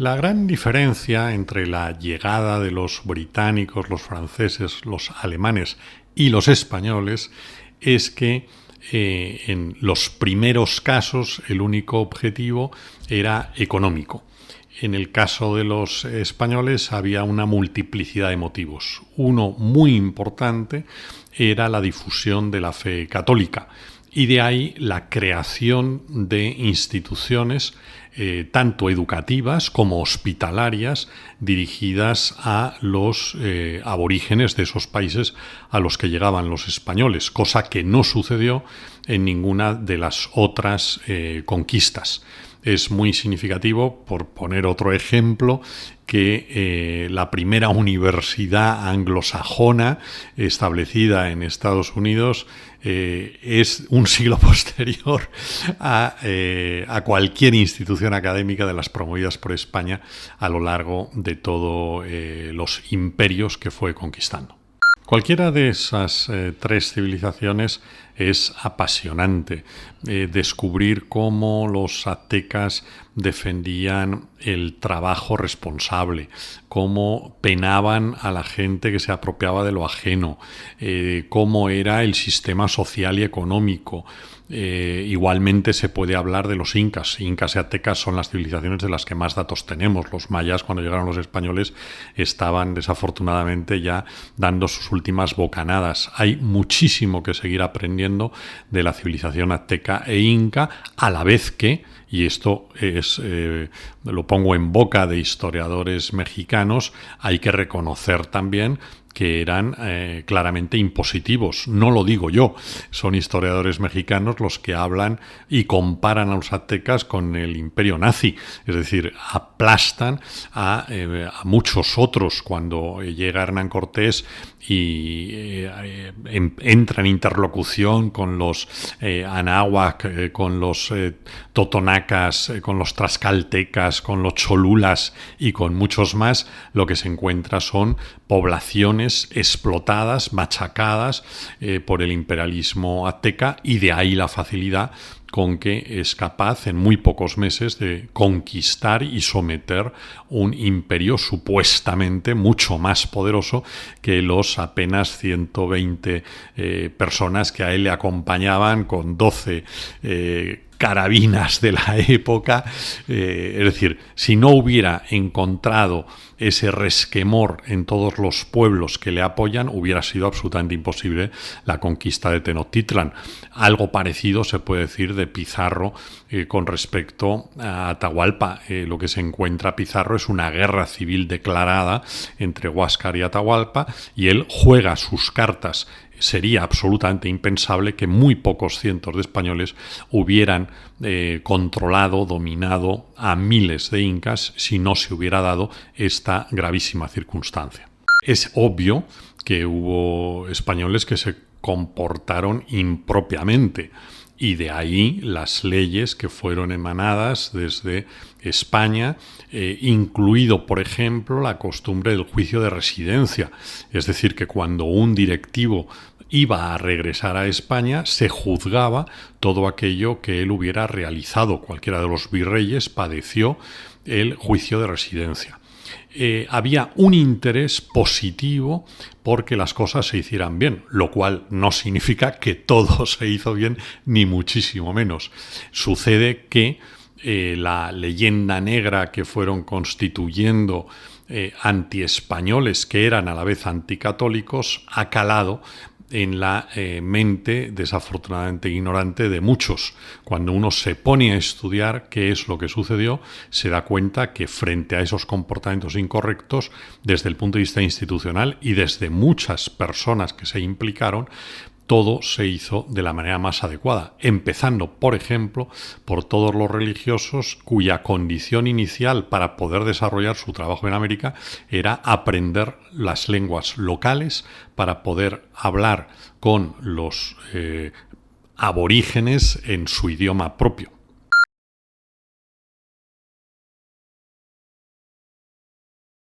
La gran diferencia entre la llegada de los británicos, los franceses, los alemanes y los españoles es que en los primeros casos el único objetivo era económico. En el caso de los españoles había una multiplicidad de motivos. Uno muy importante era la difusión de la fe católica y de ahí la creación de instituciones tanto educativas como hospitalarias dirigidas a los aborígenes de esos países a los que llegaban los españoles, cosa que no sucedió en ninguna de las otras conquistas. Es muy significativo, por poner otro ejemplo, que la primera universidad anglosajona establecida en Estados Unidos es un siglo posterior a cualquier institución académica de las promovidas por España a lo largo de todos los imperios que fue conquistando. Cualquiera de esas tres civilizaciones es apasionante. Descubrir cómo los aztecas defendían el trabajo responsable, cómo penaban a la gente que se apropiaba de lo ajeno, cómo era el sistema social y económico. Igualmente se puede hablar de los incas. Incas y aztecas son las civilizaciones de las que más datos tenemos. Los mayas, cuando llegaron los españoles, estaban desafortunadamente ya dando sus últimas bocanadas. Hay muchísimo que seguir aprendiendo de la civilización azteca e inca, a la vez que, y esto lo pongo en boca de historiadores mexicanos, hay que reconocer también que eran claramente impositivos. No lo digo yo, son historiadores mexicanos los que hablan y comparan a los aztecas con el imperio nazi, es decir, aplastan a muchos otros. Cuando llega Hernán Cortés y entra en interlocución con los anáhuac, con los totonacas, con los tlaxcaltecas, con los cholulas y con muchos más, lo que se encuentra son poblaciones explotadas, machacadas por el imperialismo azteca, y de ahí la facilidad con que es capaz en muy pocos meses de conquistar y someter un imperio supuestamente mucho más poderoso que los apenas 120 personas que a él le acompañaban con 12 carabinas de la época. Es decir, si no hubiera encontrado ese resquemor en todos los pueblos que le apoyan, hubiera sido absolutamente imposible la conquista de Tenochtitlan. Algo parecido se puede decir de Pizarro con respecto a Atahualpa. Lo que se encuentra Pizarro es una guerra civil declarada entre Huáscar y Atahualpa, y él juega sus cartas. Sería absolutamente impensable que muy pocos cientos de españoles hubieran controlado, dominado a miles de incas si no se hubiera dado esta gravísima circunstancia. Es obvio que hubo españoles que se comportaron impropiamente, y de ahí las leyes que fueron emanadas desde España, incluido, por ejemplo, la costumbre del juicio de residencia. Es decir, que cuando un directivo iba a regresar a España, se juzgaba todo aquello que él hubiera realizado. Cualquiera de los virreyes padeció el juicio de residencia. Había un interés positivo porque las cosas se hicieran bien, lo cual no significa que todo se hizo bien, ni muchísimo menos. Sucede que la leyenda negra que fueron constituyendo antiespañoles, que eran a la vez anticatólicos, ha calado en la mente desafortunadamente ignorante de muchos. Cuando uno se pone a estudiar qué es lo que sucedió, se da cuenta que frente a esos comportamientos incorrectos, desde el punto de vista institucional y desde muchas personas que se implicaron, todo se hizo de la manera más adecuada, empezando, por ejemplo, por todos los religiosos cuya condición inicial para poder desarrollar su trabajo en América era aprender las lenguas locales para poder hablar con los aborígenes en su idioma propio.